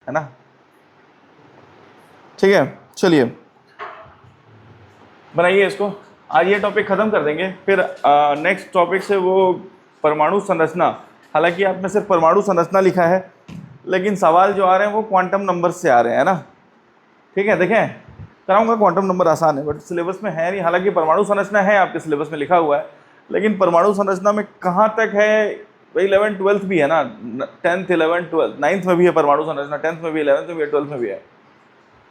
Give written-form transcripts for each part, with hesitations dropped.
है ना। ठीक है, चलिए बनाइए इसको। आज ये टॉपिक खत्म कर देंगे, फिर नेक्स्ट टॉपिक से वो परमाणु संरचना। हालांकि आपने सिर्फ परमाणु संरचना लिखा है, लेकिन सवाल जो आ रहे हैं वो क्वांटम नंबर से आ रहे हैं ना। ठीक है, देखें कराऊंगा, क्वांटम नंबर आसान है बट सिलेबस में है नहीं। हालांकि परमाणु संरचना है आपके सिलेबस में लिखा हुआ है, लेकिन परमाणु संरचना में कहाँ तक है भाई, 11th-12th भी है ना, 10th 11th 12th 9th में भी है परमाणु संरचना, 10th में भी, 11th में भी है, 12th में भी है।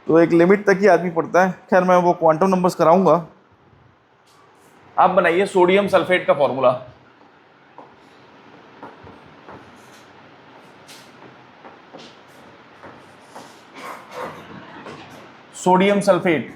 तो एक लिमिट तक ही आदमी पढ़ता है। खैर मैं वो क्वांटम नंबर्स कराऊंगा। आप बनाइए सोडियम सल्फेट का फॉर्मूला। Sodium sulphate,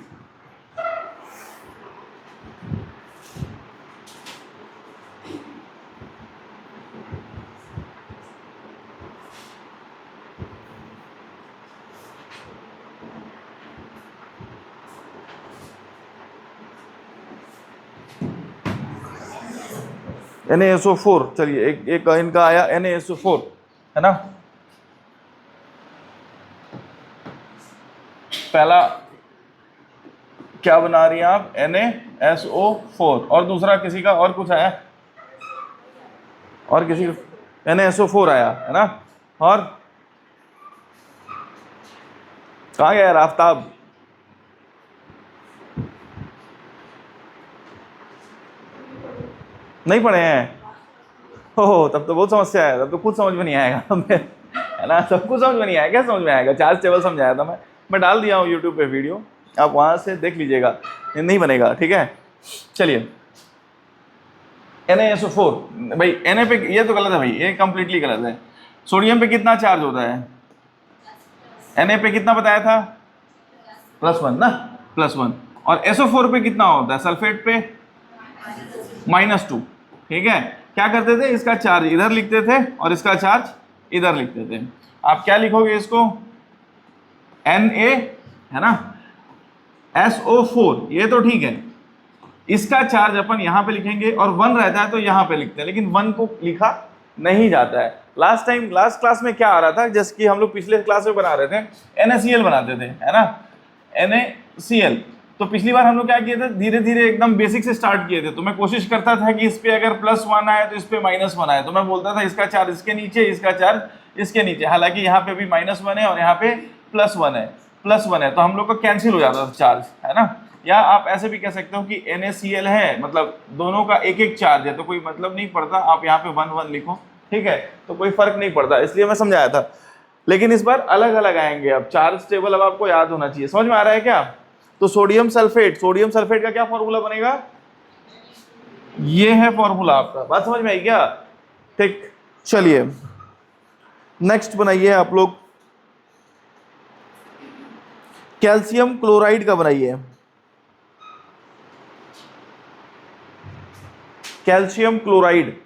NaSO4। चलिए एक इनका आया NaSO4, है ना। पहला क्या बना रही हैं आप, NaSO4, और दूसरा किसी का और कुछ आया, और किसी का NaSO4 आया, है ना। और कहाँ गया यार आफ्ताब, नहीं पढ़े हैं। हो तब तो बहुत समस्या है, तब तो कुछ समझ में नहीं आएगा हमें, है ना। सब कुछ समझ में नहीं आएगा, क्या समझ में आएगा। चार्ज टेबल समझाया था मैं डाल दिया हूँ यूट्यूब पे वीडियो, आप वहां से देख लीजिएगा, ये नहीं बनेगा। ठीक है, चलिए NaSO4 भाई, Na पे ये तो गलत है भाई, ये कंप्लीटली गलत है। सोडियम पे कितना चार्ज होता है, Na पे कितना बताया था, +1 ना, +1। और SO4 पे कितना होता है, सल्फेट पे -2। ठीक है, क्या करते थे, इसका चार्ज इधर लिखते थे और इसका चार्ज इधर लिखते थे। आप क्या लिखोगे इसको, Na, है ना, SO4, ये तो ठीक है। इसका चार्ज अपन यहां पे लिखेंगे और 1 रहता है तो यहां पे लिखते हैं, लेकिन 1 को लिखा नहीं जाता है। लास्ट क्लास में क्या आ रहा था, जैसे कि हम लोग पिछले क्लास में बना रहे थे, NaCl बनाते थे, है ना, NaCl। तो पिछली बार हम लोग क्या किए थे, धीरे धीरे एकदम बेसिक से स्टार्ट किए थे। तो मैं कोशिश करता था कि इस पे अगर +1 आए तो इस पे -1 आए, तो मैं बोलता था इसका चार्ज इसके नीचे, इसका चार्ज इसके नीचे। हालांकि यहाँ पे भी -1 है और यहाँ पे +1 है, तो हम लोग का कैंसिल हो जाता था चार्ज, है ना। या आप ऐसे भी कह सकते हो कि NaCl है, मतलब दोनों का एक एक चार्ज है, तो कोई मतलब नहीं पड़ता, आप यहाँ पे 1 1 लिखो, ठीक है, तो कोई फर्क नहीं पड़ता, इसलिए मैं समझाया था। लेकिन इस बार अलग अलग आएंगे, अब चार्ज टेबल अब आपको याद होना चाहिए। समझ में आ रहा है क्या। तो सोडियम सल्फेट का क्या फॉर्मूला बनेगा, ये है फॉर्मूला आपका। बात समझ में आई क्या, ठीक। चलिए नेक्स्ट बनाइए आप लोग, कैल्शियम क्लोराइड का बनाइए। Calcium chloride,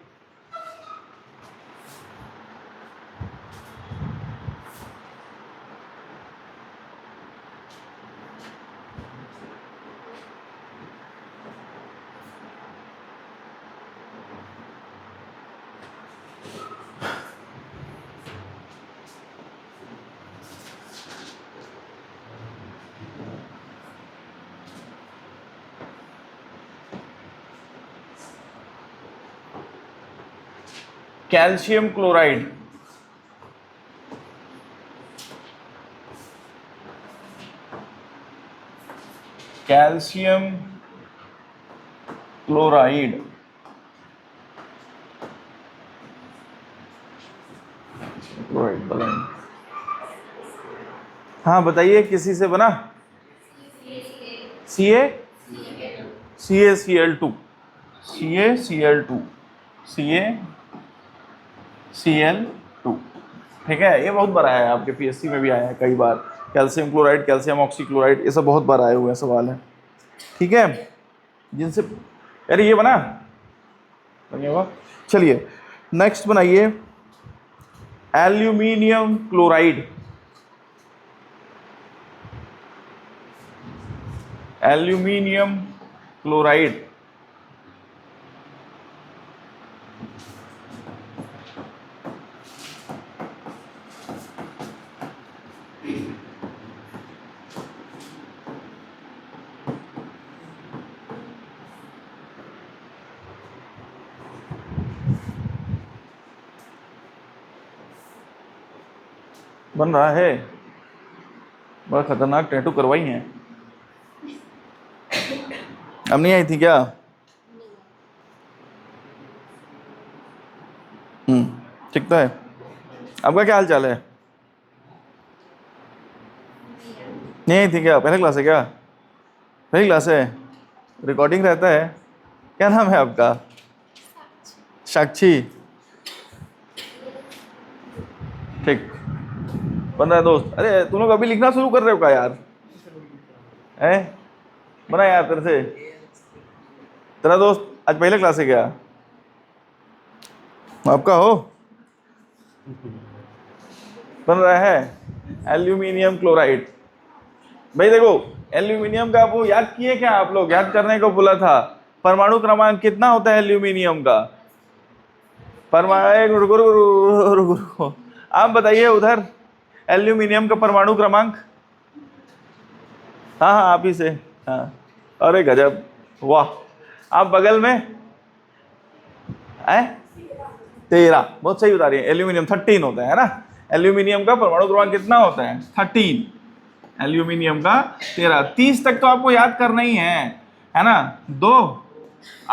calcium chloride, calcium chloride, हाँ बताइए किसी से बना, CaCl2, CaCl2, ठीक है। ये बहुत बार आया है आपके PSC में भी आया है कई बार, कैल्शियम क्लोराइड, कैल्शियम ऑक्सीक्लोराइड, ये सब बहुत बार आए हुए हैं सवाल है, ठीक है। जिनसे अरे ये बना बनिए हुआ। चलिए नेक्स्ट बनाइए एल्यूमिनियम क्लोराइड, एल्यूमिनियम क्लोराइड, बन रहा है, बड़ा खतरनाक टैटू करवाई है। अब नहीं आई थी क्या? ठीक तो है। आपका क्या हाल चाल है? नहीं आई थी क्या? पहले क्लास है क्या? पहली क्लास है। रिकॉर्डिंग रहता है। क्या नाम है आपका? साक्षी। ठीक। बन रहा है दोस्त। अरे तुम लोग अभी लिखना शुरू कर रहे हो क्या यार? है बना यार तेरे से। तेरा दोस्त आज पहले क्लास है क्या? आपका हो? बन रहा है एल्यूमिनियम क्लोराइड। भाई देखो, एल्यूमिनियम का वो याद किए क्या? आप लोग याद करने को बोला था। परमाणु क्रमांक कितना होता है एल्यूमिनियम का? परमाणु, रुको रुको रुको रुको रुको। आप बताइए उधर एल्यूमिनियम का परमाणु क्रमांक। हाँ हाँ आप ही से। हाँ अरे गजब, वाह। आप बगल में है 13, बहुत सही बता रही है। एल्यूमिनियम 13 होता है ना? एल्यूमिनियम का परमाणु क्रमांक कितना होता है? 13। एल्यूमिनियम का 13। 30 तक तो आपको याद करना ही है ना? 2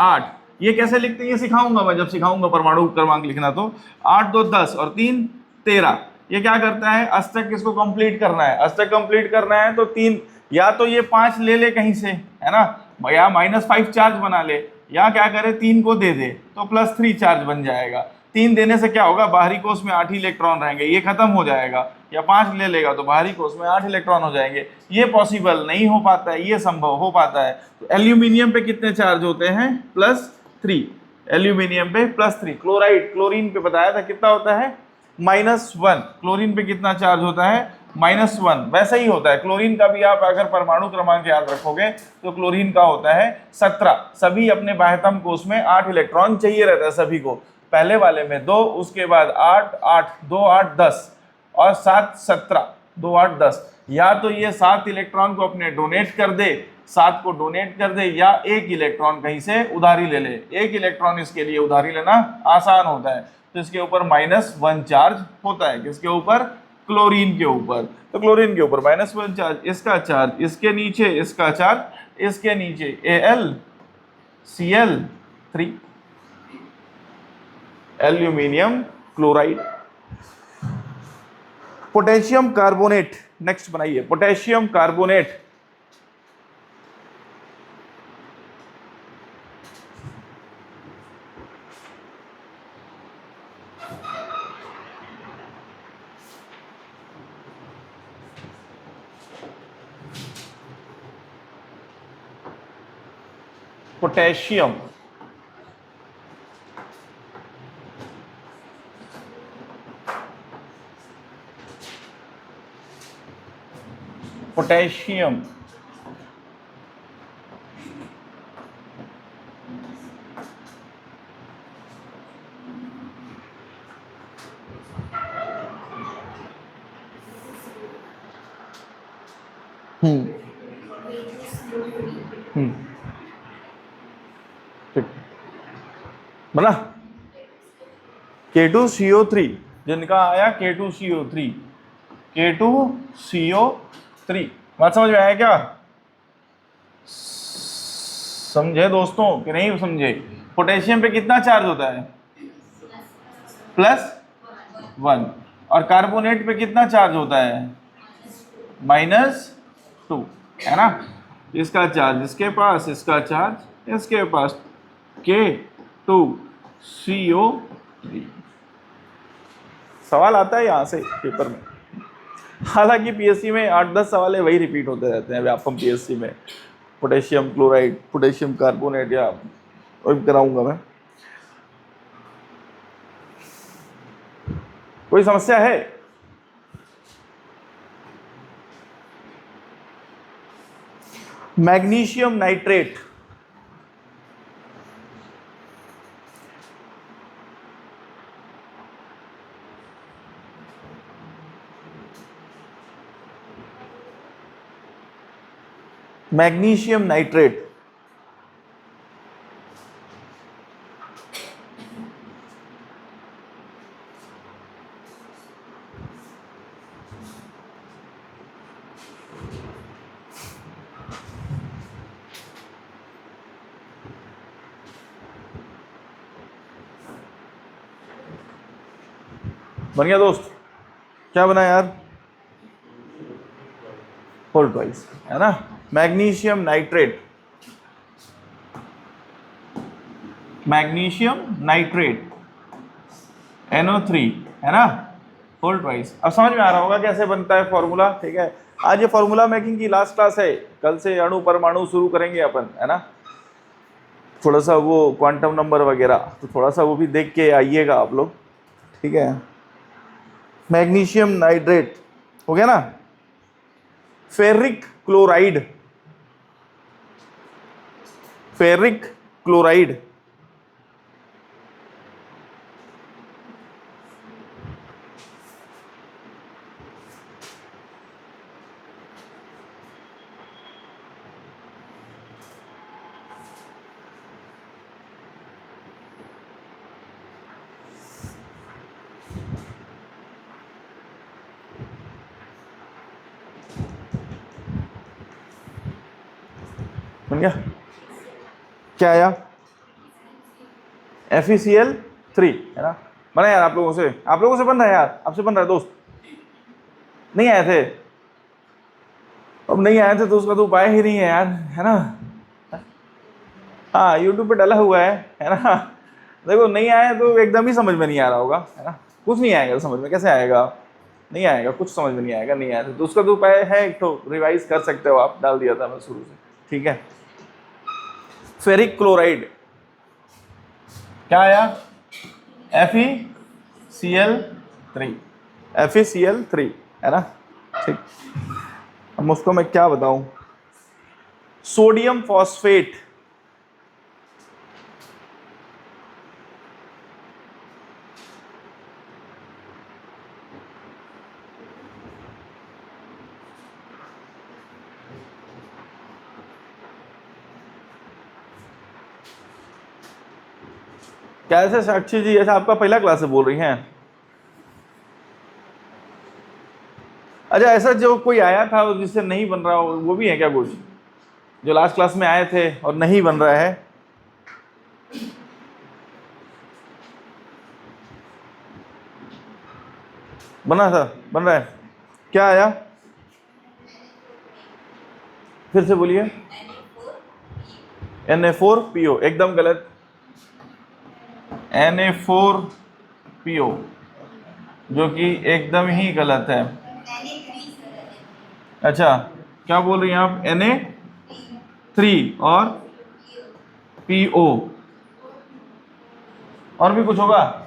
8, ये कैसे लिखते हैं ये सिखाऊंगा मैं, जब सिखाऊंगा परमाणु क्रमांक लिखना तो। 8 2 10 और 3 13। ये क्या करता है? अष्टक किसको कंप्लीट करना है? अष्टक कंप्लीट करना है तो 3, या तो ये 5 ले ले कहीं से, है ना, या -5 चार्ज बना ले, या क्या करे 3 को दे दे तो +3 चार्ज बन जाएगा। 3 देने से क्या होगा? बाहरी कोष में 8 ही इलेक्ट्रॉन रहेंगे, ये खत्म हो जाएगा। या 5 ले लेगा तो बाहरी कोष में 8 इलेक्ट्रॉन हो जाएंगे। ये पॉसिबल नहीं हो पाता है, ये संभव हो पाता है। तो एल्यूमिनियम पे कितने चार्ज होते हैं? +3। एल्यूमिनियम पे +3। क्लोराइड, क्लोरीन पे बताया था कितना होता है? -1। क्लोरीन पे कितना चार्ज होता है? -1। वैसा ही होता है क्लोरीन का भी। आप अगर परमाणु क्रमांक याद रखोगे तो क्लोरीन का होता है 17। सभी अपने बाह्यतम कोष में 8 इलेक्ट्रॉन चाहिए रहता है सभी को। पहले वाले में 2, उसके बाद 8 8 2 8 10 और 7 17 2 8 10। या तो ये 7 इलेक्ट्रॉन को अपने डोनेट कर दे, 7 को डोनेट कर दे, या 1 इलेक्ट्रॉन कहीं से उधारी ले ले। 1 इलेक्ट्रॉन इसके लिए उधारी लेना आसान होता है, तो इसके ऊपर -1 चार्ज होता है। किसके ऊपर? क्लोरीन के ऊपर। तो क्लोरीन के ऊपर -1 चार्ज, इसका चार्ज इसके नीचे, इसका चार्ज इसके नीचे, AlCl3, aluminium chloride. Potassium carbonate next बनाइए। पोटेशियम कार्बोनेट, पोटेशियम पोटेशियम ठीक बना। K2CO3, जिनका आया K2CO3, K2CO3। बात समझ में आया क्या? समझे दोस्तों कि नहीं समझे? पोटेशियम पे कितना चार्ज होता है? +1। और कार्बोनेट पे कितना चार्ज होता है? -2, है ना? इसका चार्ज इसके पास, इसका चार्ज इसके पास, K2CO3। सवाल आता है यहाँ से पेपर में। हालांकि पीएससी में 8-10 सवाल है, वही रिपीट होते रहते हैं व्यापम पीएससी में। पोटेशियम क्लोराइड, पोटेशियम कार्बोनेट, या कराऊंगा मैं। कोई समस्या है? मैग्नीशियम नाइट्रेट, मैग्नीशियम नाइट्रेट बन गया दोस्त? क्या बना यार? होल ट्वाइस, है ना। Magnesium nitrate, magnesium nitrate NO3, है ना, होल ट्वाइस। अब समझ में आ रहा होगा कैसे बनता है फॉर्मूला, ठीक है। आज ये फॉर्मूला मेकिंग की लास्ट क्लास है, कल से अणु परमाणु शुरू करेंगे अपन, है ना। थोड़ा सा वो क्वांटम नंबर वगैरह, तो थोड़ा सा वो भी देख के आइएगा आप लोग, ठीक है। मैग्नीशियम नाइट्रेट हो गया ना। फेरिक क्लोराइड, फेरिक क्लोराइड, बन गया। क्या आया? FeCl3, है ना। बना यार आप लोगों से, आप लोगों से बन रहा है यार, आपसे बन रहा है दोस्त। नहीं आए थे, अब नहीं आए थे तो उसका तो उपाय ही नहीं है यार, है ना। हाँ यूट्यूब पे डाला हुआ है ना। देखो नहीं आए तो एकदम ही समझ में नहीं आ रहा होगा, है ना। कुछ नहीं आएगा समझ में, कैसे आएगा? नहीं आएगा, कुछ समझ में नहीं आएगा, नहीं आया तो उसका तो उपाय है एक तो, रिवाइज कर सकते हो आप, डाल दिया था मैं शुरू से, ठीक है। फेरिक क्लोराइड क्या आया? FeCl3, FeCl3, है ना, ठीक। अब उसको मैं क्या बताऊं? सोडियम फॉस्फेट, कैसे साक्षी जी, ऐसा आपका पहला क्लास से बोल रही हैं? अच्छा ऐसा जो कोई आया था जिससे नहीं बन रहा हो वो भी है क्या कुछ, जो लास्ट क्लास में आए थे और नहीं बन रहा है? बना था, बन रहा है, क्या आया? फिर से बोलिए। Na4PO, एकदम गलत। Na4PO जो कि एकदम ही गलत है। अच्छा क्या बोल रही हैं आप? Na3 और PO, और भी कुछ होगा?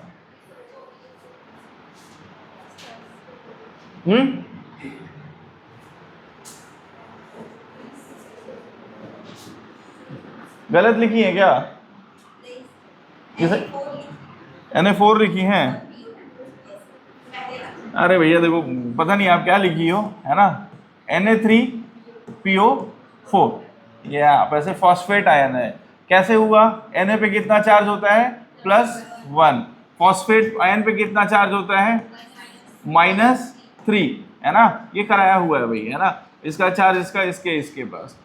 गलत लिखी है क्या? Na4 लिखी हैं? अरे भैया देखो, पता नहीं आप क्या लिखी हो, है ना। Na3PO4, ये आप ऐसे फॉस्फेट आयन है। कैसे हुआ? Na पे कितना चार्ज होता है? +1। फॉस्फेट आयन पे कितना चार्ज होता है? -3, है ना। ये कराया हुआ है भाई, है ना। इसका चार्ज इसका इसके पास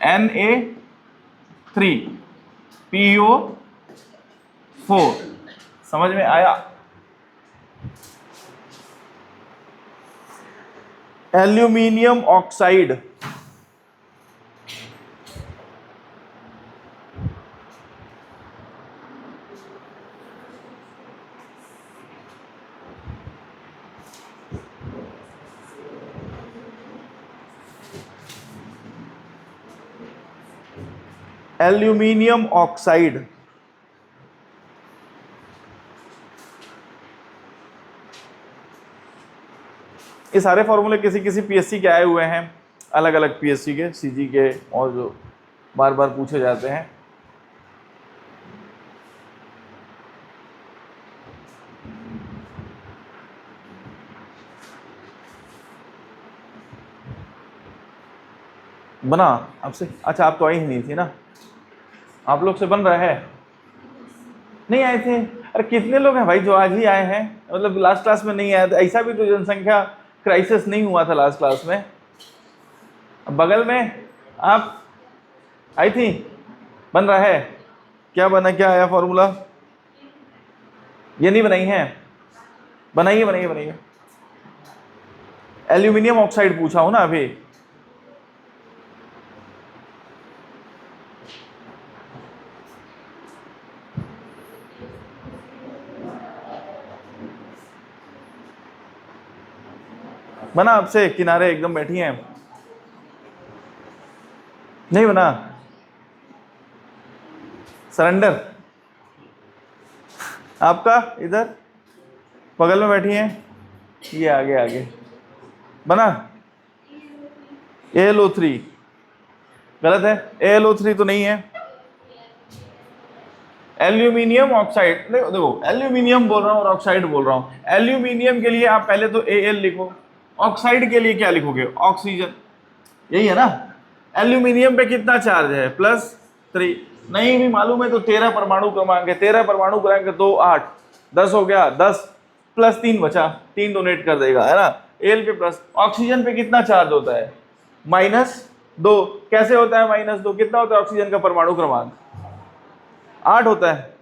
Na3PO4, समझ में आया? एल्यूमिनियम ऑक्साइड, एल्यूमिनियम ऑक्साइड, ये सारे फॉर्मूले किसी किसी PSC के आए हुए हैं, अलग अलग PSC के, CG के, और जो बार बार पूछे जाते हैं। बना आपसे? अच्छा आप तो आई ही नहीं थी ना, आप लोग से बन रहा है? नहीं आए थे? अरे कितने लोग हैं भाई जो आज ही आए हैं, मतलब लास्ट क्लास में नहीं आए थे? ऐसा भी तो जनसंख्या क्राइसिस नहीं हुआ था लास्ट क्लास में। बगल में आप आई थी, बन रहा है? क्या बना, क्या आया फॉर्मूला? ये नहीं बनाई है? बनाइए बनाइए बनाइए। एल्यूमिनियम ऑक्साइड पूछा हूं ना अभी। बना आपसे, किनारे एकदम बैठी हैं, नहीं बना? सरेंडर आपका इधर बगल में बैठी हैं, ये आगे आगे बना। AlO3 गलत है, AlO3 तो नहीं है। एल्यूमिनियम ऑक्साइड, देखो एल्यूमिनियम बोल रहा हूँ और ऑक्साइड बोल रहा हूँ। एल्यूमिनियम के लिए आप पहले तो Al लिखो, ऑक्साइड के लिए क्या लिखोगे? ऑक्सीजन, यही है ना। एल्यूमिनियम पे कितना चार्ज है? +3। नहीं भी मालूम है तो 13 परमाणु क्रमांक है, 13 परमाणु क्रमांक 2 8 10 हो गया, 10 +3 बचा, 3 डोनेट कर देगा, है ना। Al पे प्लस। ऑक्सीजन पे कितना चार्ज होता है? -2। कैसे होता है -2? कितना होता है ऑक्सीजन का परमाणु क्रमांक? 8 होता है,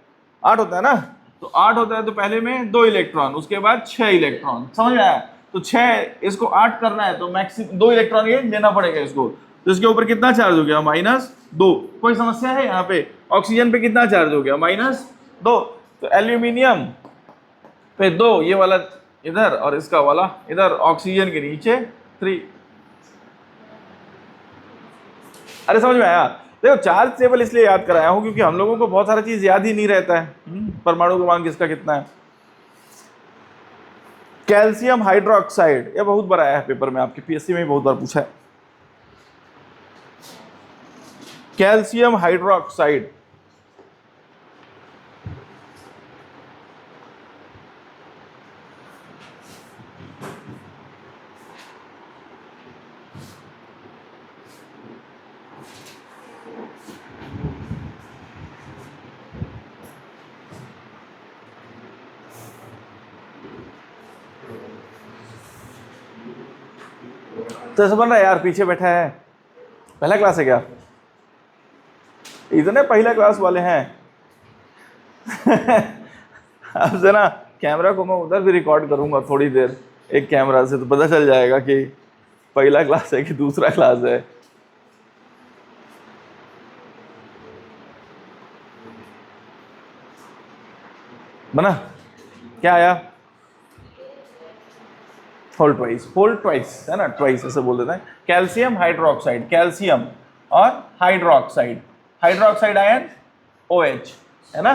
8 होता है ना। तो 8 होता है तो पहले में 2 इलेक्ट्रॉन, उसके बाद 6 इलेक्ट्रॉन, समझ में आया? तो 6, इसको 8 करना है तो मैक्सिमम 2 इलेक्ट्रॉन ये देना पड़ेगा इसको। तो इसके ऊपर कितना चार्ज हो गया? -2। कोई समस्या है यहाँ पे? ऑक्सीजन पे कितना चार्ज हो गया? -2। तो एल्यूमिनियम पे 2, ये वाला इधर और इसका वाला इधर, ऑक्सीजन के नीचे 3। अरे समझ में आया? देखो चार्ज टेबल इसलिए याद कराया हूं क्योंकि हम लोगों को बहुत सारा चीज याद ही नहीं रहता है। परमाणु क्रमांक किसका कितना है। कैल्शियम हाइड्रोक्साइड, ये बहुत बार आया है पेपर में, आपके PSC में बहुत बार पूछा है। कैल्शियम हाइड्रोक्साइड तो ऐसा बन रहा है यार, पीछे बैठा है, पहला क्लास है क्या? इतने पहला क्लास वाले हैं। अब से ना कैमरा को मैं उधर भी रिकॉर्ड करूंगा थोड़ी देर एक कैमरा से, तो पता चल जाएगा कि पहला क्लास है कि दूसरा क्लास है। बना क्या आया? होल ट्वाइस है ना, ट्वाइस ऐसे बोल देते हैं। कैल्शियम हाइड्रोक्साइड, कैल्शियम और हाइड्रोक्साइड, हाइड्रोक्साइड आयन OH, है ना।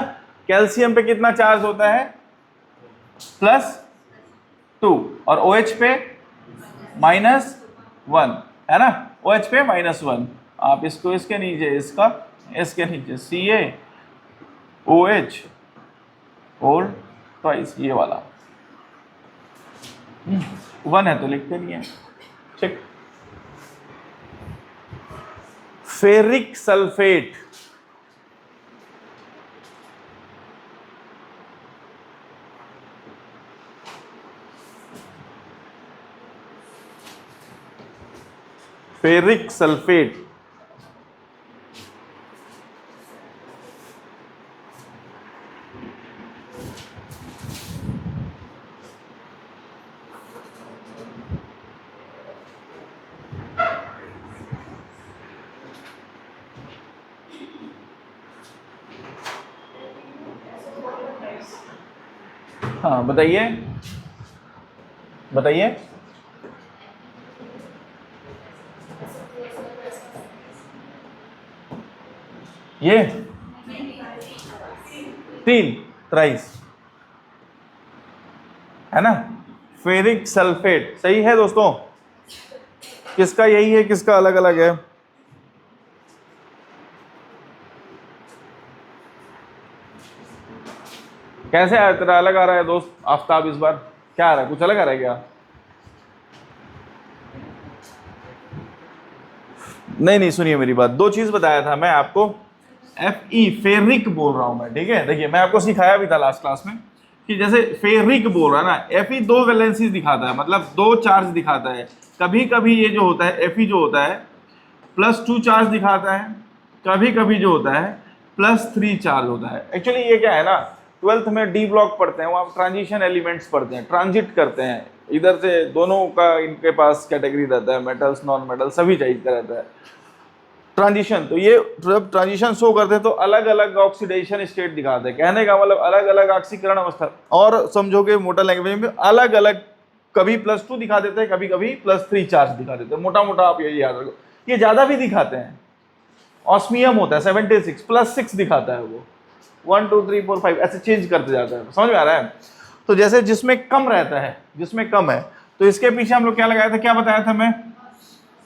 कैल्शियम पे कितना चार्ज होता है? +2 और OH पे -1, है ना। OH पे -1। आप इसको इसके नीचे, इसका इसके नीचे CaOH होल ट्वाइस, ये वाला 1 है तो लिखते नहीं है, ठीक। फेरिक सल्फेट, फेरिक सल्फेट हाँ बताइए बताइए। ये 3 थ्राइस है ना। फेरिक सल्फेट सही है दोस्तों। किसका यही है, किसका अलग अलग है? कैसे आ तेरा अलग आ रहा है दोस्त आफ्ताब? इस बार क्या आ रहा है? कुछ अलग आ रहा है क्या? नहीं सुनिए मेरी बात, 2 चीज बताया था मैं आपको। Fe फेरिक बोल रहा हूं मैं, ठीक है। देखिए मैं आपको सिखाया भी था लास्ट क्लास में कि जैसे फेरिक बोल रहा है ना, Fe 2 वैलेंसीज दिखाता है, मतलब 2 चार्ज दिखाता है। कभी कभी ये जो होता है Fe जो होता है +2 चार्ज दिखाता है, कभी कभी जो होता है +3 चार्ज होता है। एक्चुअली ये क्या है ना, ट्वेल्थ में डी ब्लॉक पढ़ते हैं, वहाँ ट्रांजिशन एलिमेंट्स पढ़ते हैं, ट्रांजिट करते हैं इधर से, दोनों का इनके पास कैटेगरी रहता है, मेटल्स नॉन मेटल सभी टाइप का रहता है ट्रांजिशन। तो ये जब ट्रांजिशन शो करते हैं तो अलग अलग ऑक्सीडेशन स्टेट दिखाते हैं, कहने का मतलब अलग अलग ऑक्सीकरण अवस्था, और समझोगे मोटा लैंग्वेज में अलग अलग, कभी +2 दिखा देते हैं, कभी कभी +3 चार्ज दिखा देते हैं, मोटा मोटा आप यही याद रखो। ये ज्यादा भी दिखाते हैं, ऑस्मियम होता है 76 +6 दिखाता है, वो 1 2 3 4 5 ऐसे चेंज करते जाता है, समझ में आ रहा है। तो जैसे जिसमें कम रहता है, जिसमें कम है, तो इसके पीछे हम लोग क्या लगाया था, क्या बताया था मैं,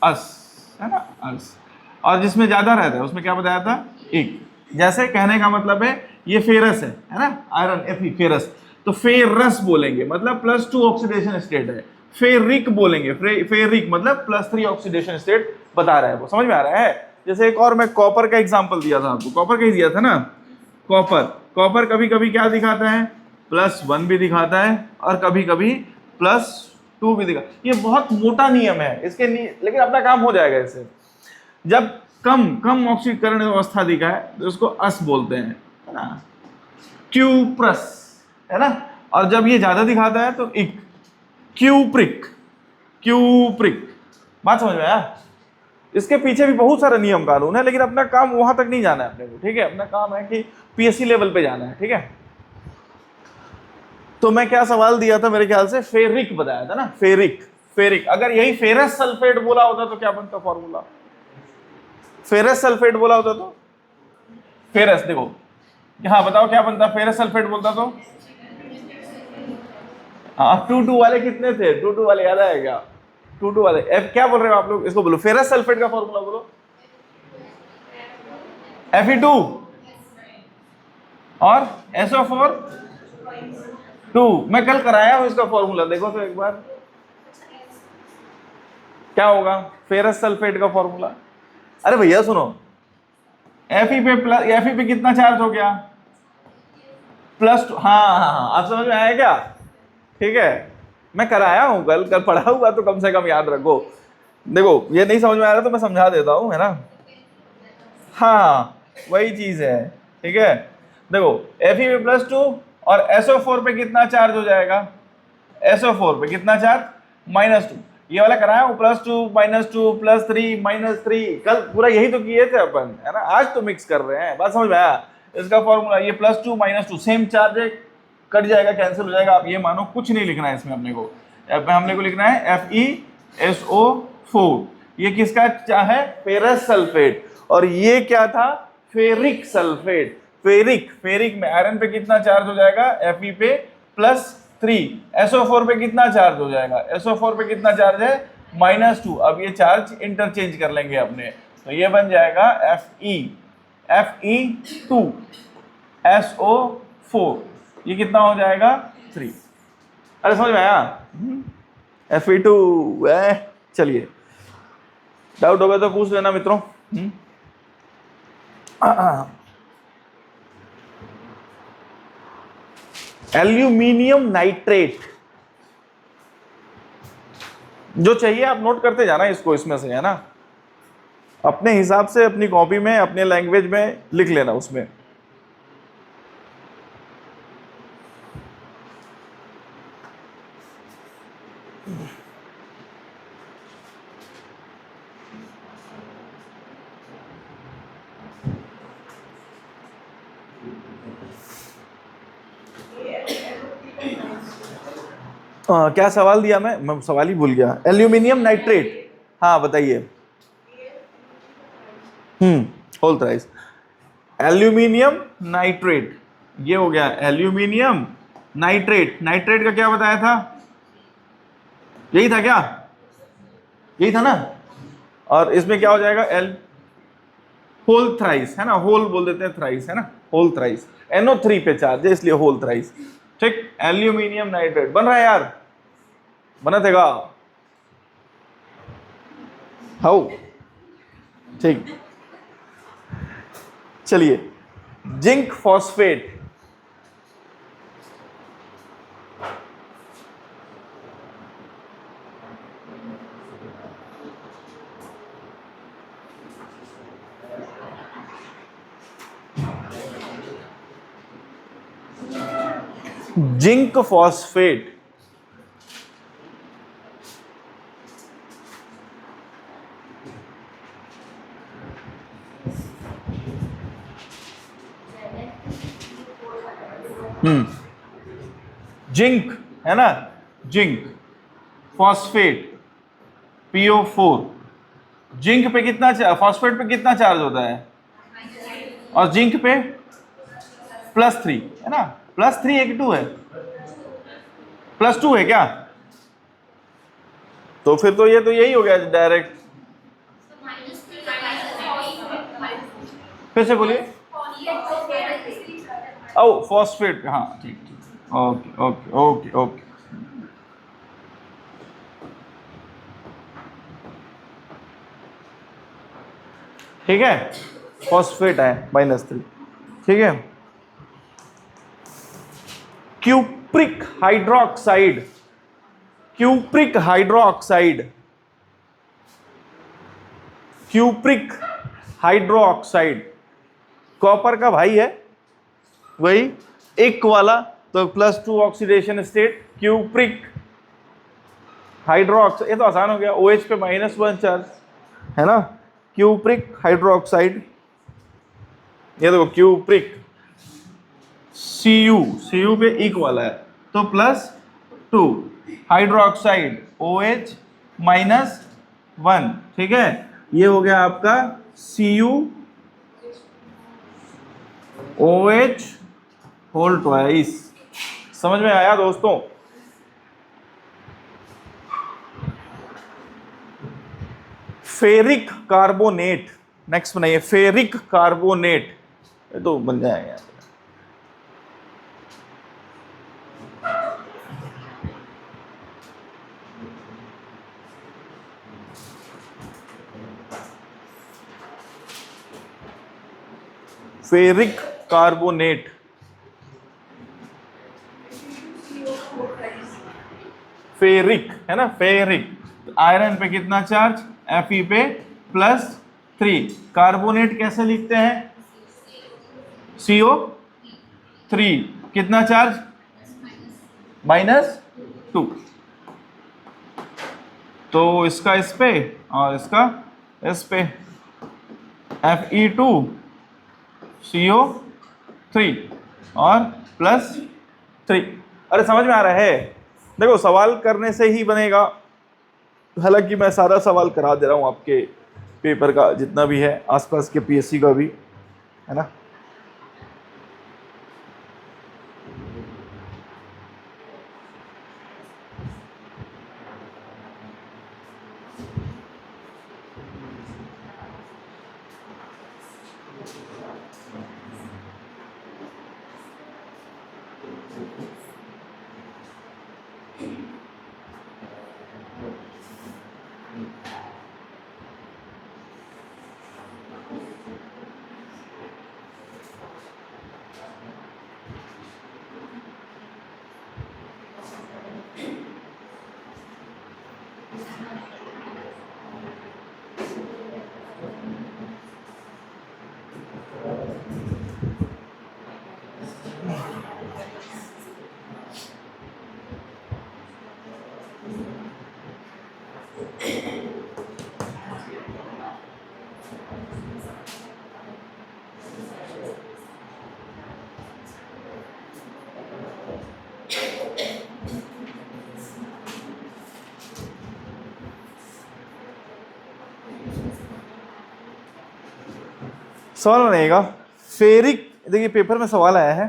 अस, है ना, अस। और जिसमें ज्यादा रहता है उसमें क्या बताया था, एक। जैसे कहने का मतलब है ये फेरस है ना, आयरन Fe फेरस, तो फेरस बोलेंगे मतलब +2 ऑक्सीडेशन स्टेट है, फेरिक बोलेंगे, फेरिक मतलब +3 ऑक्सीडेशन स्टेट बता रहा है वो, समझ में आ रहा है। जैसे एक और मैं कॉपर का एग्जांपल दिया था आपको, कॉपर का ही दिया था ना, कॉपर कभी कभी क्या दिखाता है, +1 भी दिखाता है और कभी कभी +2 भी दिखा। ये बहुत मोटा नियम है इसके लेकिन अपना काम हो जाएगा इससे। जब कम ऑक्सीकरण अवस्था दिखा है तो उसको अस बोलते हैं, है ना, क्यूप्रस, है ना। और जब ये ज्यादा दिखाता है तो इक, क्यूप्रिक, बात समझ में आया। इसके पीछे भी बहुत सारा नियम कानून है, लेकिन अपना काम वहां तक नहीं जाना है अपने को, ठीक है। अपना काम है कि पीएससी लेवल पे जाना है, ठीक है। तो मैं क्या सवाल दिया था, मेरे ख्याल से फेरिक बताया था ना, फेरिक। अगर यही फेरस सल्फेट बोला होता तो क्या बनता फॉर्मूला, फेरस सल्फेट बोला होता तो, फेरस देखो, हाँ बताओ क्या बनता, फेरस सल्फेट बोलता तो, हाँ 2 वाले कितने थे, 2 वाले याद आया क्या, 2 वाले एफ, क्या बोल रहे हो आप लोग, इसको बोलो फेरस सल्फेट का फॉर्मूला बोलो, Fe2 और SO4 2। मैं कल कराया हूं इसका फॉर्मूला, देखो तो एक बार क्या होगा फेरस सल्फेट का फॉर्मूला। अरे भैया सुनो, Fe पे कितना चार्ज हो गया, +2, हाँ, आप समझ में आया क्या, ठीक है। मैं कराया हूं कल पढ़ा हुआ, तो कम से कम याद रखो। देखो ये नहीं समझ में आ रहा तो मैं समझा देता हूं, है ना, हाँ वही चीज है, ठीक है। देखो Fe पे +2 और SO4 पे कितना चार्ज हो जाएगा, SO4 पे कितना चार्ज, -2। ये वाला कराया हूं, +2 -2 +3 -3, कल पूरा यही तो किए थे अपन, है ना। आज तो मिक्स कर रहे हैं, बात समझ में आया। इसका फॉर्मूला ये +2 -2 सेम चार्ज है, कट जाएगा, कैंसिल हो जाएगा। आप ये मानो कुछ नहीं लिखना है इसमें, हमने को लिखना है FeSO4। ये किसका है, फेरस सल्फेट। और ये क्या था, फेरिक सल्फेट। फेरिक में आयरन पे कितना चार्ज हो जाएगा, Fe पे +3, SO4 पे कितना चार्ज हो जाएगा, SO4 पे कितना चार्ज है, -2। अब ये चार्ज इंटरचेंज कर लेंगे अपने, तो ये बन जाएगा Fe2 SO4, ये कितना हो जाएगा 3। अरे समझ में आया, Fe2 चलिए, डाउट होगा तो पूछ लेना मित्रों। एल्यूमिनियम नाइट्रेट, जो चाहिए आप नोट करते जाना इसको, इसमें से, है ना, अपने हिसाब से अपनी कॉपी में अपने लैंग्वेज में लिख लेना उसमें। क्या सवाल दिया मैं सवाल ही भूल गया, एल्यूमिनियम नाइट्रेट, हाँ बताइए। होल थ्राइस, एल्यूमिनियम नाइट्रेट, ये हो गया एल्यूमिनियम नाइट्रेट। नाइट्रेट का क्या बताया था, यही था क्या, यही था ना। और इसमें क्या हो जाएगा, होल थ्राइस, है ना, होल बोल देते हैं, थ्राइस, है ना, होल थ्राइस। NO3 पे चार्ज है इसलिए होल थ्राइस, ठीक। एल्यूमिनियम नाइट्रेट बन रहा है यार, बना थेगा, हाउ, ठीक। चलिए, zinc phosphate, zinc phosphate, zinc है ना, जिंक फॉस्फेट PO4, जिंक पे कितना फॉस्फेट पे कितना चार्ज होता है, और जिंक पे +3 है ना, +3 है कि 2 है, +2 है क्या, तो फिर तो ये तो यही हो गया डायरेक्ट। फिर से बोलिए। ओ फॉस्फेट, हाँ ठीक ठीक, ओके ओके ओके ओके। ठीक है, फॉस्फेट है -3, ठीक है। Cupric hydroxide, cupric hydroxide, cupric hydroxide copper का भाई है, वही एक वाला, तो +2 ऑक्सीडेशन स्टेट, क्यूप्रिक हाइड्रोक्साइड, ये तो आसान हो गया, OH पे -1 चार्ज है ना, क्यूप्रिक हाइड्रोक्साइड, ये देखो क्यूप्रिक, Cu पे एक वाला है, तो +2 हाइड्रोक्साइड OH -1, ठीक है, ये हो गया आपका CuOH होल ट्वाइस। समझ में आया दोस्तों? फेरिक कार्बोनेट, नेक्स्ट बनाइए, फेरिक कार्बोनेट, ये तो बन जाएगा। फेरिक कार्बोनेट, फेरिक है ना, फेरिक, आयरन पे कितना चार्ज, Fe पे +3, कार्बोनेट कैसे लिखते हैं, CO3, कितना चार्ज, -2, तो इसका इस पे और इसका इस पे, Fe2CO3 और +3। अरे समझ में आ रहा है? देखो सवाल करने से ही बनेगा, हालांकि मैं सारा सवाल करा दे रहा हूँ आपके पेपर का, जितना भी है आसपास के PSC का भी, है ना। सवाल बनेगा फेरिक, देखिए पेपर में सवाल आया है,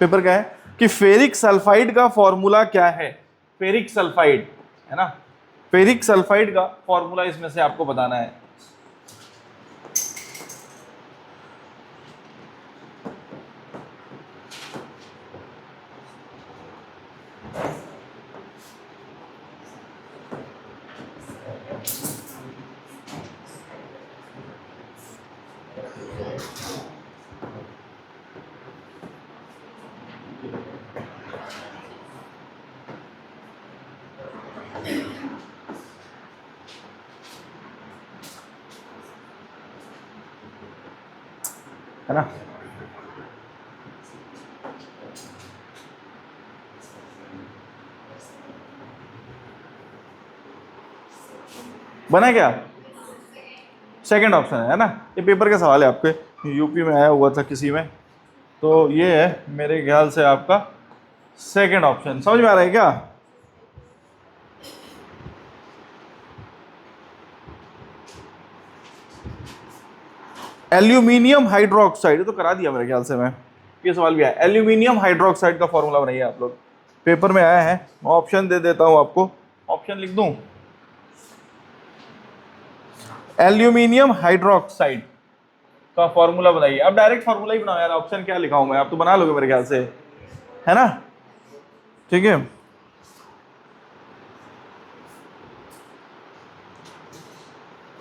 पेपर का है कि फेरिक सल्फाइड का फॉर्मूला क्या है, फेरिक सल्फाइड है ना, फेरिक सल्फाइड का फॉर्मूला इसमें से आपको बताना है। है ना, बना क्या? सेकंड ऑप्शन है ना, ये पेपर का सवाल है आपके, यूपी में आया हुआ था किसी में, तो ये है मेरे ख्याल से आपका सेकंड ऑप्शन। समझ में आ रहा है क्या? एल्यूमिनियम हाइड्रोक्साइड तो करा दिया मेरे ख्याल से मैं, ये सवाल भी आया। एल्यूमिनियम हाइड्रोक्साइड का फॉर्मूला बनाइए आप लोग, पेपर में आया है। मैं ऑप्शन दे देता हूं आपको, ऑप्शन लिख दूं। एल्यूमिनियम हाइड्रोक्साइड का फॉर्मूला बनाइए। अब डायरेक्ट फॉर्मूला ही बनाओ यार, ऑप्शन क्या लिखा हूं मैं, आप तो बना लोगे मेरे ख्याल से, है ना? ठीक है,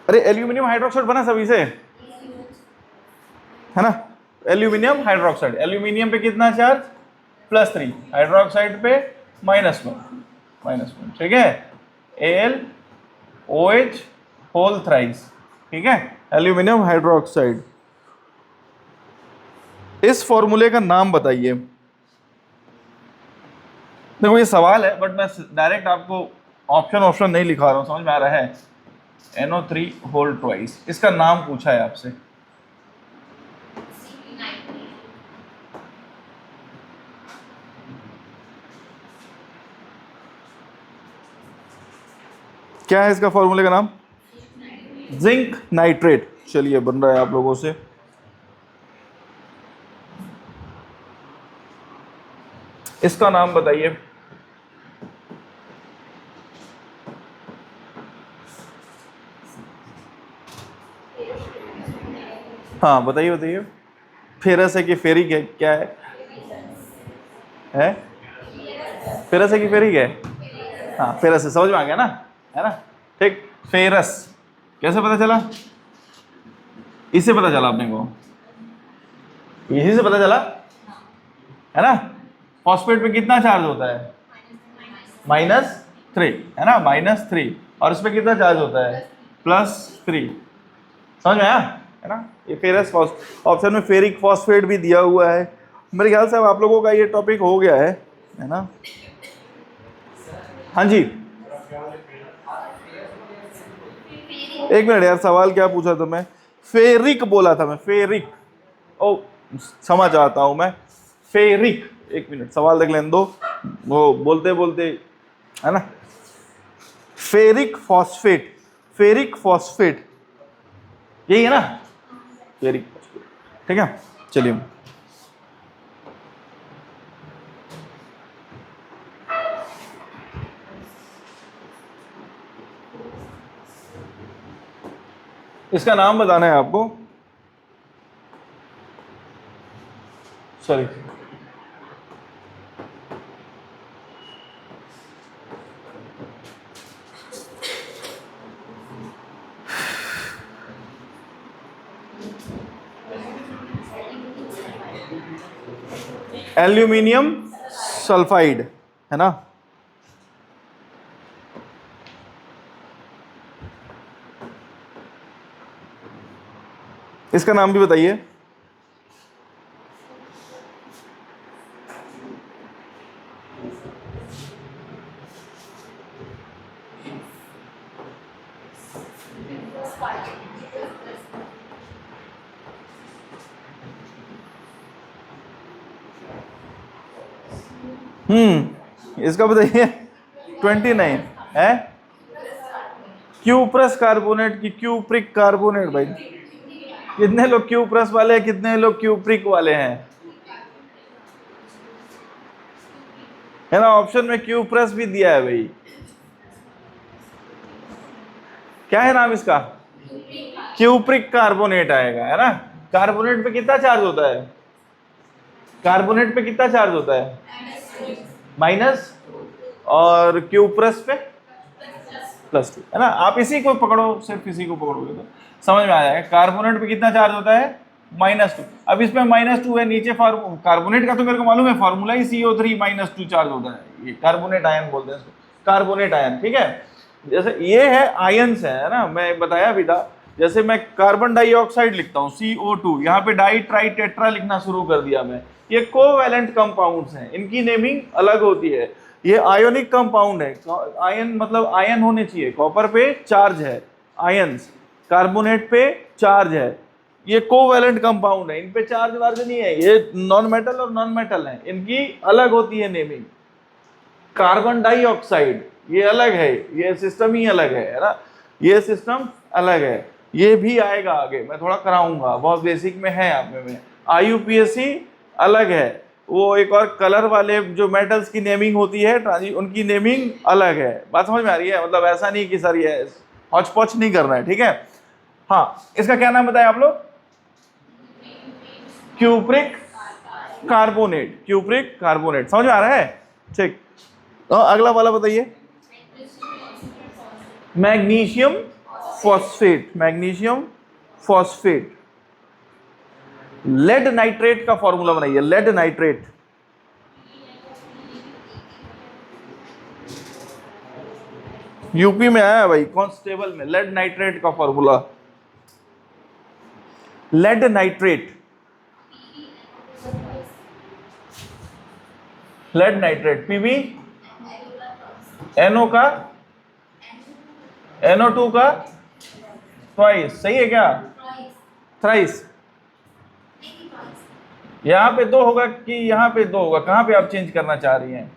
अरे एल्यूमिनियम हाइड्रोक्साइड बना सभी से, है ना? एल्यूमिनियम हाइड्रोक्साइड, एल्यूमिनियम पे कितना चार्ज? +3, हाइड्रोक्साइड पे -1, ठीक है, AlOH होल थ्राइस, ठीक है, एल्यूमिनियम हाइड्रोक्साइड। इस फॉर्मूले का नाम बताइए। देखो ये सवाल है, बट मैं डायरेक्ट आपको ऑप्शन नहीं लिखा रहा हूं, समझ में आ रहा है? NO3 होल ट्वाइस, इसका नाम पूछा है आपसे। क्या है इसका फॉर्मूले का नाम? Zinc nitrate. चलिए बन रहा है आप लोगों से। इसका नाम बताइए। हाँ बताइए बताइए, फेरस है कि फेरिक है, क्या है? फेरस है कि फेरिक है? हाँ फेरस है, समझ में आ गया ना, है ना? ठीक, फेरस कैसे पता चला? इससे पता चला अपने को, इसी से पता चला, है ना? फॉस्फेट पे कितना चार्ज होता है? -3, है ना, -3, और इस पे कितना चार्ज होता है? +3। समझ में आया, है ना? ये फेरस ऑप्शन में फेरिक फॉस्फेट भी दिया हुआ है। मेरे ख्याल से अब आप लोगों का ये टॉपिक हो गया है ना? हाँ जी, एक मिनट यार, सवाल क्या पूछा था मैं? फेरिक बोला था मैं, फेरिक। ओ समझ आता हूं मैं, फेरिक। एक मिनट सवाल देख लेने दो, वो बोलते बोलते, है ना? फेरिक फॉस्फेट, फेरिक फॉस्फेट यही है ना? फेरिक फॉस्फेट, ठीक है। चलिए इसका नाम बताना है आपको, सॉरी, एल्यूमिनियम सल्फाइड, है ना? इसका नाम भी बताइए। इसका बताइए। 29 है क्यूप्रस कार्बोनेट की क्यूप्रिक कार्बोनेट। भाई कितने लोग क्यूप्रस वाले हैं, कितने लोग क्यूप्रिक वाले हैं, है ना? ऑप्शन में क्यूप्रस भी दिया है भाई। क्या है नाम इसका? क्यूप्रिक कार्बोनेट आएगा, है ना? कार्बोनेट पे कितना चार्ज होता है? कार्बोनेट पे कितना चार्ज होता है? माइनस, और क्यूप्रस पे +2, है ना? आप इसी को पकड़ो, सिर्फ इसी को पकड़ोगे तो समझ में आ जाएगा। कार्बोनेट पे कितना चार्ज होता है? -2। अब इसमें -2 है, नीचे कार्बोनेट का तो मेरे को मालूम है, फॉर्मूला ही CO3 -2 चार्ज होता है। ये कार्बोनेट आयन बोलते हैं इसको, कार्बोनेट आयन, ठीक है। जैसे ये है आयन्स है ना, मैं बताया भी था। जैसे मैं कार्बन डाइऑक्साइड लिखता हूँ CO2, यहाँ पे डाई ट्राई टेट्रा लिखना शुरू कर दिया मैं। ये कोवैलेंट कंपाउंड्स हैं, इनकी नेमिंग अलग होती है। ये आयोनिक कंपाउंड है, आयन मतलब आयन होने चाहिए, कॉपर पे चार्ज है, आयंस, कार्बोनेट पे चार्ज है, ये कोवैलेंट कंपाउंड है, इन पे चार्ज वार्ज नहीं है, ये नॉन मेटल और नॉन मेटल है, इनकी अलग होती है नेमिंग। कार्बन डाइऑक्साइड ये अलग है, ये सिस्टम ही अलग है ना, ये सिस्टम अलग है, ये भी आएगा आगे, मैं थोड़ा कराऊंगा, बहुत बेसिक में है आप में। IUPAC अलग है, वो एक और कलर वाले जो मेटल्स की नेमिंग होती है उनकी नेमिंग अलग है। बात समझ में आ रही है? मतलब ऐसा नहीं कि सर ये हौच पौच नहीं करना है, ठीक है। हाँ, इसका क्या नाम बताया आप लोग? क्यूप्रिक कार्बोनेट, क्यूप्रिक कार्बोनेट, समझ में आ रहा है? ठीक, तो अगला वाला बताइए, magnesium phosphate, magnesium phosphate. Lead nitrate का फॉर्मूला बनाइए, लेड नाइट्रेट। यूपी में आया भाई, कांस्टेबल में, लेड नाइट्रेट का formula, lead nitrate, lead nitrate, PB NO का NO2 का ट्वाइस, सही है क्या? थ्राइस। यहां पे 2 होगा कि यहां पे 2 होगा? कहां पे आप चेंज करना चाह रही हैं?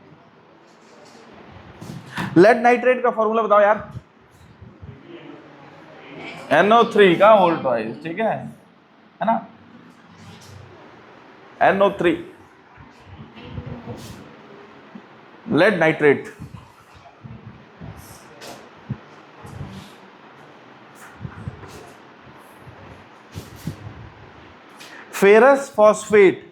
लेड नाइट्रेट का फॉर्मूला बताओ यार। NO3 का होल ट्वाइस, ठीक है ना? NO3, lead nitrate. Ferrous phosphate,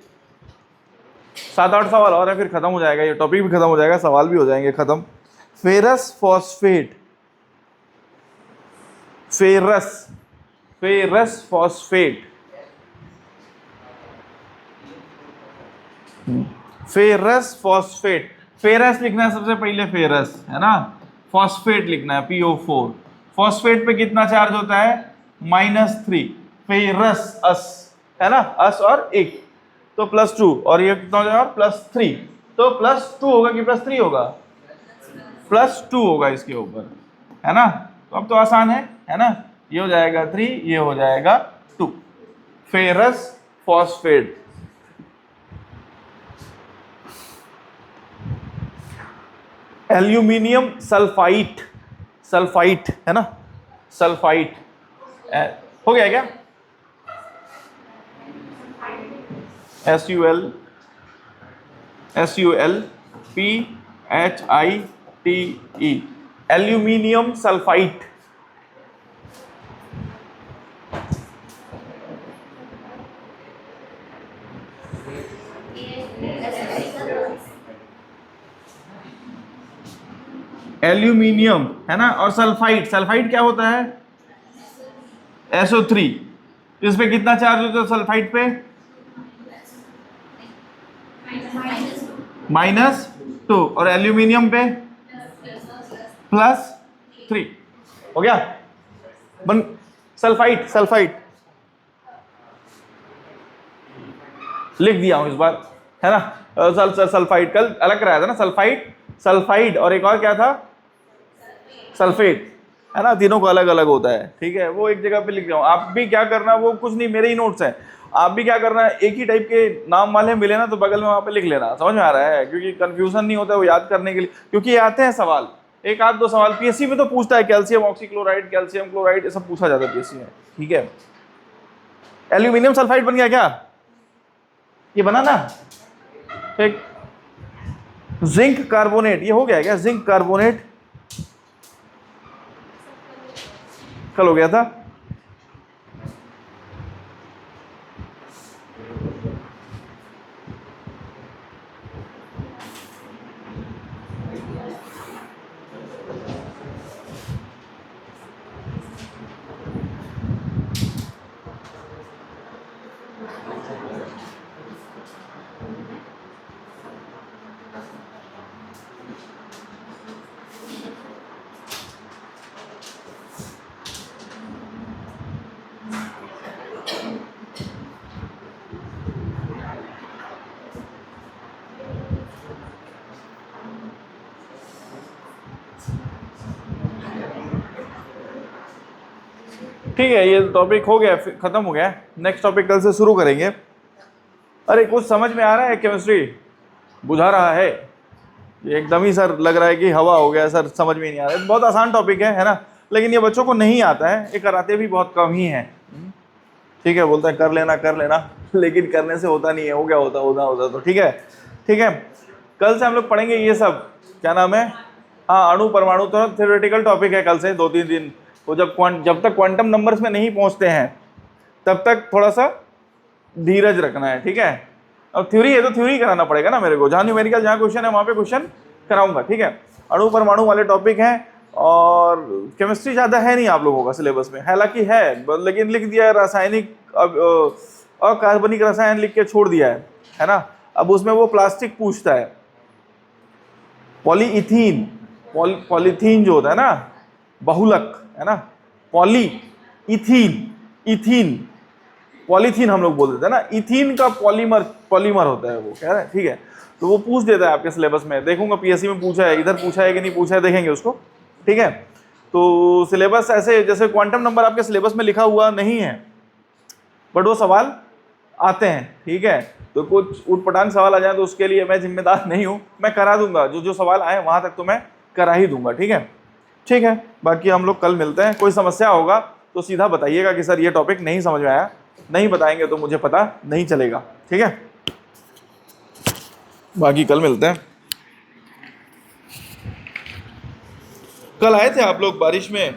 7-8 सवाल और है, फिर खत्म हो जाएगा, ये टॉपिक भी खत्म हो जाएगा, सवाल भी हो जाएंगे खत्म। Ferrous phosphate, ferrous, ferrous phosphate, ferrous phosphate. Ferrous लिखना है सबसे पहले, फेरस है ना, फॉस्फेट लिखना है PO4। फॉस्फेट पे कितना चार्ज होता है? -3। फेरस अस है ना, अस और 1 तो +2, और ये कितना हो जाएगा? +3। तो +2 होगा कि +3 होगा? +2 होगा इसके ऊपर, है ना। तो अब तो आसान है ना, ये हो जाएगा 3, ये हो जाएगा 2। Ferrous phosphate. Aluminium sulphite, sulphite है ना, सल्फाइट हो गया क्या? SUL, SULPHITE, aluminium sulphite. Aluminium है ना, और सल्फाइट, सल्फाइट क्या होता है? SO3। इस पे कितना चार्ज होता है सल्फाइट पे? -2, और एल्यूमिनियम पे +3। हो गया बन, सल्फाइट, सल्फाइट लिख दिया हूं इस बार, है ना। सल्फाइट कल अलग कराया था ना, सल्फाइट, सल्फाइड, और एक और क्या था? सल्फेट, है ना, तीनों का अलग अलग होता है, ठीक है। वो एक जगह पे लिख रहा हूं, आप भी क्या करना, वो कुछ नहीं, मेरे ही नोट्स हैं, आप भी क्या करना है, एक ही टाइप के नाम वाले मिले ना तो बगल में वहां पे लिख लेना, समझ में आ रहा है? क्योंकि कंफ्यूजन नहीं होता है वो याद करने के लिए, क्योंकि आते हैं सवाल, 1-2 सवाल PSC में तो पूछता है, कैल्शियम ऑक्सीक्लोराइड, कैल्शियम क्लोराइड, ये सब पूछा जाता है PSC में, ठीक है। एल्यूमिनियम सल्फाइड बन गया क्या? ये बना ना, ठीक। जिंक कार्बोनेट, ये हो गया क्या? जिंक कार्बोनेट कल हो गया था। ठीक है, ये टॉपिक हो गया, खत्म हो गया। नेक्स्ट टॉपिक कल से शुरू करेंगे। अरे कुछ समझ में आ रहा है? केमिस्ट्री बुझा रहा है? ये एकदम ही सर लग रहा है कि हवा हो गया सर, समझ में नहीं आ रहा है। बहुत आसान टॉपिक है ना, लेकिन ये बच्चों को नहीं आता है, ये कराते भी बहुत कम ही हैं। ठीक है, बोलते हैं कर लेना लेकिन करने से होता नहीं है। हो गया होता तो ठीक है। ठीक है, कल से हम लोग पढ़ेंगे ये सब, क्या नाम है, हाँ अणु परमाणु, तो थ्योरेटिकल टॉपिक है कल से 2-3 दिन। तो जब तक क्वांटम नंबर्स में नहीं पहुंचते हैं तब तक थोड़ा सा धीरज रखना है। ठीक है, अब थ्योरी है तो थ्योरी कराना पड़ेगा ना मेरे को, जहाँ न्यूमेरिकल जहाँ क्वेश्चन है वहाँ पे क्वेश्चन कराऊंगा। ठीक है, अणु परमाणु वाले टॉपिक हैं, और केमिस्ट्री ज़्यादा है नहीं आप लोगों का सिलेबस में, हालांकि है लेकिन लिख दिया रासायनिक अकार्बनिक रसायन लिख के छोड़ दिया है ना। अब उसमें वो प्लास्टिक पूछता है, पॉलीइथीन, पॉलीथीन जो होता है ना, बहुलक है ना, इथीन पॉलीथीन हम लोग बोल देते हैं ना, इथीन का पॉलीमर होता है वो, कह रहे हैं। ठीक है, तो वो पूछ देता है आपके सिलेबस में, देखूंगा पीएससी में पूछा है, इधर पूछा है कि नहीं पूछा है, देखेंगे उसको। ठीक है, तो सिलेबस ऐसे, जैसे क्वांटम नंबर आपके सिलेबस में लिखा हुआ नहीं है, बट वो सवाल आते हैं। ठीक है, तो कुछ उटपटांग सवाल आ जाए तो उसके लिए मैं जिम्मेदार नहीं हूँ, मैं करा दूंगा, जो सवाल आए वहां तक तो मैं करा ही दूंगा। ठीक है, ठीक है, बाकी हम लोग कल मिलते हैं। कोई समस्या होगा तो सीधा बताइएगा कि सर ये टॉपिक नहीं समझ में आया, नहीं बताएंगे तो मुझे पता नहीं चलेगा। ठीक है, बाकी कल मिलते हैं। कल आए थे आप लोग बारिश में?